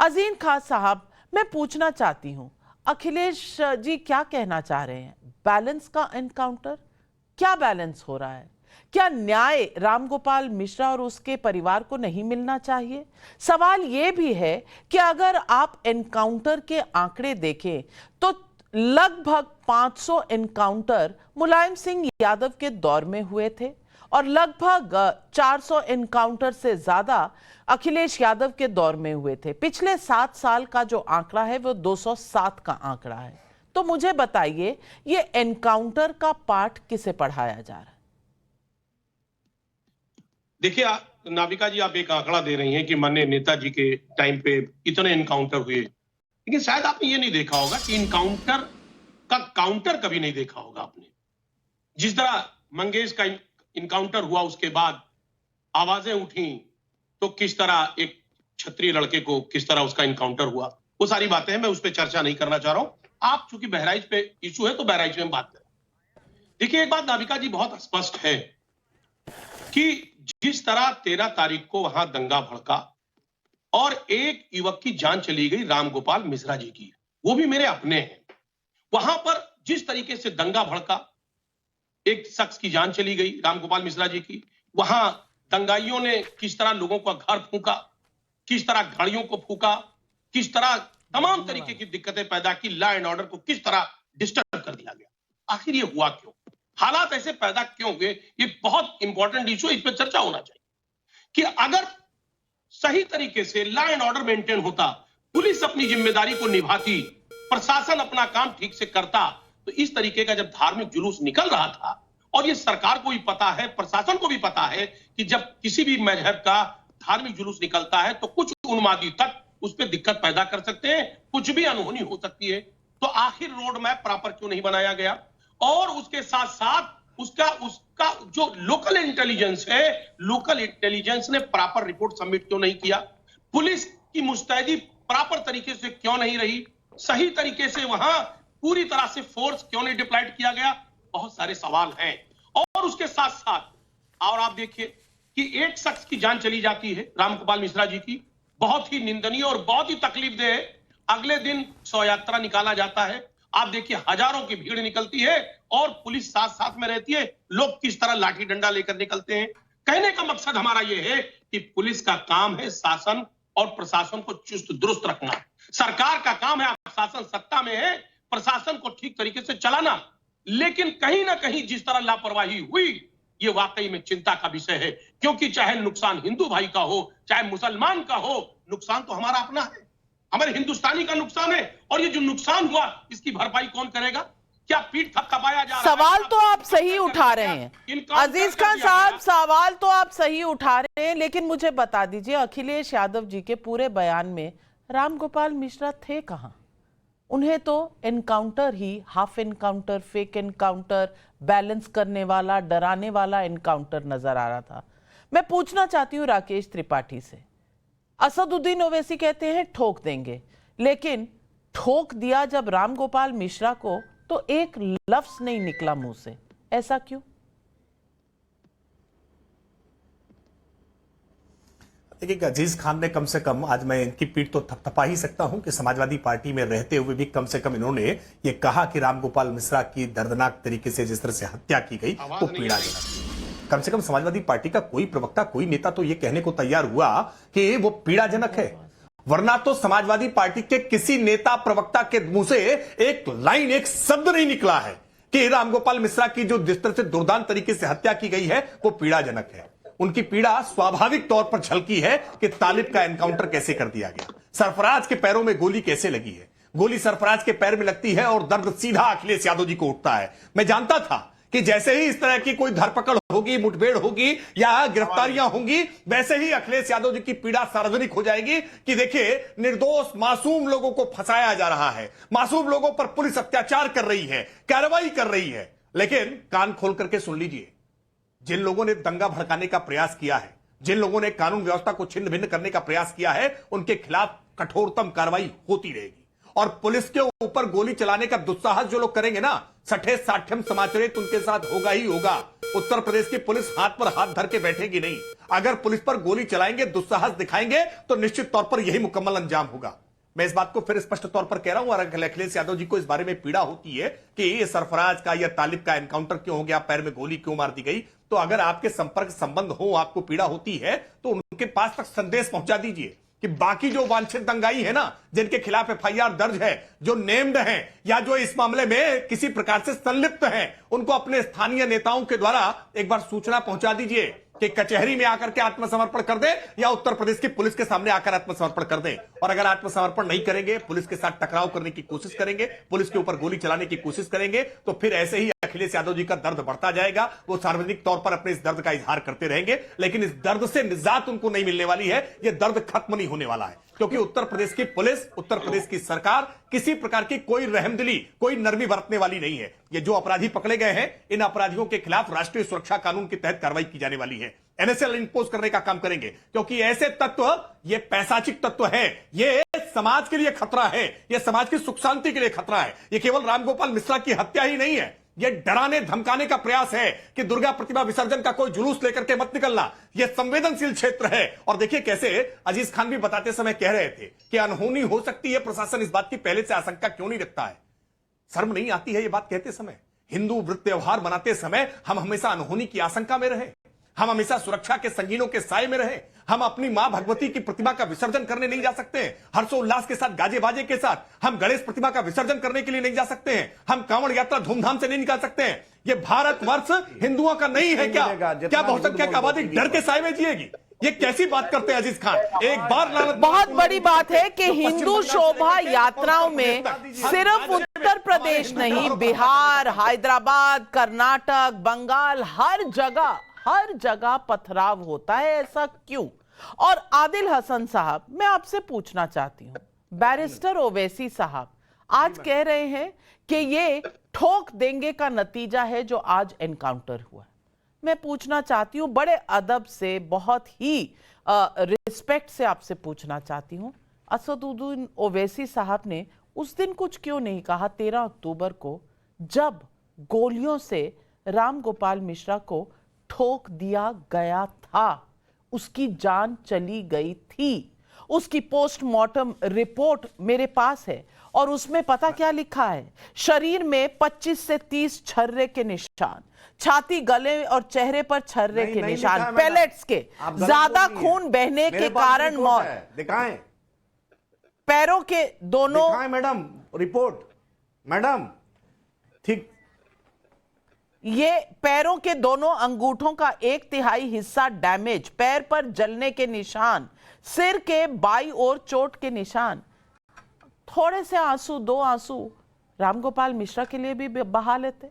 अजीम खान साहब, मैं पूछना चाहती हूं, अखिलेश जी क्या कहना चाह रहे हैं? बैलेंस का एनकाउंटर, क्या बैलेंस हो रहा है? क्या न्याय रामगोपाल मिश्रा और उसके परिवार को नहीं मिलना चाहिए? सवाल यह भी है कि अगर आप एनकाउंटर के आंकड़े देखें तो लगभग 500 एनकाउंटर मुलायम सिंह यादव के दौर में हुए थे और लगभग 400 एनकाउंटर से ज्यादा अखिलेश यादव के दौर में हुए थे। पिछले 7 साल का जो आंकड़ा है वो 207 का आंकड़ा है। तो मुझे बताइए, ये एनकाउंटर का पाठ किसे पढ़ाया जा रहा है? देखिए नाविका जी, आप एक आंकड़ा दे रही हैं कि माननीय नेताजी के टाइम पे इतने एनकाउंटर हुए, लेकिन शायद आपने ये नहीं देखा होगा कि इनकाउंटर का काउंटर कभी नहीं देखा होगा आपने। जिस तरह मंगेश का इनकाउंटर हुआ, उसके बाद आवाजें उठी, तो किस तरह एक क्षत्रिय लड़के को किस तरह उसका इनकाउंटर हुआ, वो सारी बातें हैं, मैं उस पर चर्चा नहीं करना चाह रहा हूं। आप चूंकि बहराइच पे इशू है तो बहराइच में बात करें। देखिए, एक बात नाविका जी बहुत स्पष्ट है कि जिस तरह 13 तारीख को वहां दंगा भड़का और एक युवक की जान चली गई, रामगोपाल मिश्रा जी की, वो भी मेरे अपने हैं। वहां पर जिस तरीके से दंगा भड़का, एक शख्स की जान चली गई, रामगोपाल मिश्रा जी की। वहां दंगाइयों ने किस तरह लोगों का घर फूंका, किस तरह गाड़ियों को फूंका, किस तरह तमाम तरीके की दिक्कतें पैदा की, लॉ एंड ऑर्डर को किस तरह डिस्टर्ब कर दिया गया। आखिर ये हुआ क्यों? हालात ऐसे पैदा क्यों हुए? ये बहुत इंपॉर्टेंट इशू, इस पर चर्चा होना चाहिए कि अगर सही तरीके से लॉ एंड ऑर्डर मेंटेन होता, पुलिस अपनी जिम्मेदारी को निभाती, प्रशासन अपना काम ठीक से करता, तो इस तरीके का जब धार्मिक जुलूस निकल रहा था, और ये सरकार को भी पता है, प्रशासन को भी पता है कि जब किसी भी मजहब का धार्मिक जुलूस निकलता है तो कुछ उन्मादी तक उस पर दिक्कत पैदा कर सकते हैं, कुछ भी अनहोनी हो सकती है। तो आखिर रोड मैप प्रॉपर क्यों नहीं बनाया गया? और उसके साथ साथ उसका जो लोकल इंटेलिजेंस है, लोकल इंटेलिजेंस ने प्रॉपर रिपोर्ट सबमिट क्यों नहीं किया? पुलिस की मुस्तैदी प्रॉपर तरीके से क्यों नहीं रही? सही तरीके से वहां पूरी तरह से फोर्स क्यों नहीं डिप्लॉयड किया गया? बहुत सारे सवाल हैं। और उसके साथ साथ और आप देखिए कि एक शख्स की जान चली जाती है, रामगोपाल मिश्रा जी की, बहुत ही निंदनीय और बहुत ही तकलीफदेह है। अगले दिन शव यात्रा निकाला जाता है, आप देखिए हजारों की भीड़ निकलती है और पुलिस साथ साथ में रहती है, लोग किस तरह लाठी डंडा लेकर निकलते हैं। कहने का मकसद हमारा यह है कि पुलिस का काम है शासन और प्रशासन को चुस्त दुरुस्त रखना। सरकार का काम है, शासन सत्ता में है, प्रशासन को ठीक तरीके से चलाना। लेकिन कहीं ना कहीं जिस तरह लापरवाही हुई, ये वाकई में चिंता का विषय है, क्योंकि चाहे नुकसान हिंदू भाई का हो, चाहे मुसलमान का हो, नुकसान तो हमारा अपना है, हमारे हिंदुस्तानी का नुकसान है। और ये जो नुकसान हुआ, इसकी भरपाई कौन करेगा? क्या पीठ थपथपाया जा रहा है? सवाल तो आप सही उठा रहे हैं अजीज खान साहब, सवाल तो आप सही उठा रहे हैं, लेकिन मुझे बता दीजिए, अखिलेश यादव जी के पूरे बयान में रामगोपाल मिश्रा थे कहां? उन्हें तो एनकाउंटर ही, half encounter, fake encounter, balance करने वाला, डराने वाला एनकाउंटर नजर आ रहा था। मैं पूछना चाहती हूं राकेश त्रिपाठी से, असदुद्दीन ओवैसी कहते हैं ठोक देंगे, लेकिन ठोक दिया जब रामगोपाल मिश्रा को तो एक लफ्ज नहीं निकला मुंह से, ऐसा क्यों? देखिए, अजीज खान ने कम से कम, आज मैं इनकी पीठ तो थपथपा ही सकता हूं कि समाजवादी पार्टी में रहते हुए भी कम से कम इन्होंने ये कहा कि रामगोपाल मिश्रा की दर्दनाक तरीके से जिस तरह से हत्या की गई वो पीड़ाजनक। कम से कम समाजवादी पार्टी का कोई प्रवक्ता, कोई नेता तो ये कहने को तैयार हुआ कि वो पीड़ाजनक है, वरना तो समाजवादी पार्टी के किसी नेता प्रवक्ता के मुंह से एक लाइन, एक शब्द नहीं निकला है कि रामगोपाल मिश्रा की जो जिस तरह से दुर्दांत तरीके से हत्या की गई है वो पीड़ाजनक है। उनकी पीड़ा स्वाभाविक तौर पर झलकी है कि तालिब का एनकाउंटर कैसे कर दिया गया, सरफराज के पैरों में गोली कैसे लगी है, गोली सरफराज के पैर में लगती है और दर्द सीधा अखिलेश यादव जी को उठता है। मैं जानता था कि जैसे ही इस तरह की कोई धरपकड़ होगी, मुठभेड़ होगी या गिरफ्तारियां होंगी, वैसे ही अखिलेश यादव जी की पीड़ा सार्वजनिक हो जाएगी कि देखिए, निर्दोष मासूम लोगों को फंसाया जा रहा है, मासूम लोगों पर पुलिस अत्याचार कर रही है, कार्रवाई कर रही है। लेकिन कान खोल करके सुन लीजिए, जिन लोगों ने दंगा भड़काने का प्रयास किया है, जिन लोगों ने कानून व्यवस्था को छिन्न भिन्न करने का प्रयास किया है, उनके खिलाफ कठोरतम कार्रवाई होती रहेगी। और पुलिस के ऊपर गोली चलाने का दुस्साहस जो लोग करेंगे ना, सठे साठ्यम समाचरित उनके साथ होगा ही होगा। उत्तर प्रदेश की पुलिस हाथ पर हाथ धर के बैठेगी नहीं। अगर पुलिस पर गोली चलाएंगे, दुस्साहस दिखाएंगे, तो निश्चित तौर पर यही मुकम्मल अंजाम होगा। मैं इस बात को फिर स्पष्ट तौर पर कह रहा हूं, और अगर अखिलेश यादव जी को इस बारे में पीड़ा होती है कि ये सरफराज का या तालिब का एनकाउंटर क्यों हो गया, पैर में गोली क्यों मार दी गई, तो अगर आपके संपर्क संबंध हो, आपको पीड़ा होती है, तो उनके पास तक संदेश पहुंचा दीजिए कि बाकी जो वांछित दंगाई है ना, जिनके खिलाफ एफआईआर दर्ज है, जो नेम्ड हैं या जो इस मामले में किसी प्रकार से संलिप्त हैं, उनको अपने स्थानीय नेताओं के द्वारा एक बार सूचना पहुंचा दीजिए कि कचहरी में आकर के आत्मसमर्पण कर दें या उत्तर प्रदेश की पुलिस के सामने आकर आत्मसमर्पण कर दें। और अगर आत्मसमर्पण नहीं करेंगे, पुलिस के साथ टकराव करने की कोशिश करेंगे, पुलिस के ऊपर गोली चलाने की कोशिश करेंगे, तो फिर ऐसे ही अखिलेश यादव जी का दर्द बढ़ता जाएगा। वो सार्वजनिक तौर पर अपने इस दर्द का इजहार करते रहेंगे, लेकिन इस दर्द से निजात उनको नहीं मिलने वाली है। यह दर्द खत्म नहीं होने वाला है, क्योंकि उत्तर प्रदेश की पुलिस, उत्तर प्रदेश की सरकार किसी प्रकार की कोई रहमदिली, कोई नरमी बरतने वाली नहीं है। ये जो अपराधी पकड़े गए हैं, इन अपराधियों के खिलाफ राष्ट्रीय सुरक्षा कानून के तहत कार्रवाई की जाने वाली है। एनएसएल इंपोज करने का काम करेंगे, क्योंकि ऐसे तत्व, ये पैशाचिक तत्व है, ये समाज के लिए खतरा है, ये समाज की सुख शांति के लिए खतरा है। ये केवल रामगोपाल मिश्रा की हत्या ही नहीं है, ये डराने धमकाने का प्रयास है कि दुर्गा प्रतिमा विसर्जन का कोई जुलूस लेकर के मत निकलना। यह संवेदनशील क्षेत्र है। और देखिए कैसे अजीज खान भी बताते समय कह रहे थे कि अनहोनी हो सकती है, प्रशासन इस बात की पहले से आशंका क्यों नहीं रखता है। शर्म नहीं आती है ये बात कहते समय? हिंदू वृत्त त्योहार मनाते समय हम हमेशा अनहोनी की आशंका में रहे, हम हमेशा सुरक्षा के संगीनों के साए में रहे। हम अपनी मां भगवती की प्रतिमा का विसर्जन करने नहीं जा सकते हैं, हर्षोल्लास के साथ, गाजे बाजे के साथ। हम गणेश प्रतिमा का विसर्जन करने के लिए नहीं जा सकते हैं, हम कांवड़ यात्रा धूमधाम से नहीं निकाल सकते हैं। ये भारतवर्ष हिंदुओं का नहीं है क्या? क्या बहुसंख्यक की आबादी डर के साए में जिएगी? ये कैसी बात करते हैं अजीज खान? एक बार बहुत बड़ी बात है कि हिंदू शोभा यात्राओं में सिर्फ उत्तर प्रदेश नहीं, बिहार, हैदराबाद, कर्नाटक, बंगाल, हर जगह पथराव होता है। ऐसा क्यों? और आदिल हसन साहब, मैं आपसे पूछना चाहती हूं, बैरिस्टर ओवैसी साहब आज कह रहे हैं कि ये ठोक देंगे का नतीजा है जो आज एनकाउंटर हुआ। मैं पूछना चाहती हूं, बड़े अदब से, बहुत ही रिस्पेक्ट से आपसे पूछना चाहती हूं, असदुद्दीन ओवैसी साहब ने उस दिन कुछ क्यों नहीं कहा 13 अक्टूबर को, जब गोलियों से राम गोपाल मिश्रा को ठोक दिया गया था, उसकी जान चली गई थी। उसकी पोस्टमार्टम रिपोर्ट मेरे पास है और उसमें पता क्या लिखा है? शरीर में 25 से 30 छर्रे के निशान, छाती, गले और चेहरे पर छर्रे के निशान, पैलेट्स के, ज्यादा खून बहने के कारण मौत। दिखाएं पैरों के दोनों, दिखाएं मैडम रिपोर्ट, मैडम ठीक। ये पैरों के दोनों अंगूठों का 1/3 हिस्सा डैमेज, पैर पर जलने के निशान, सिर के बाईं ओर चोट के निशान। थोड़े से आंसू, 2 आंसू रामगोपाल मिश्रा के लिए भी बहा लेते।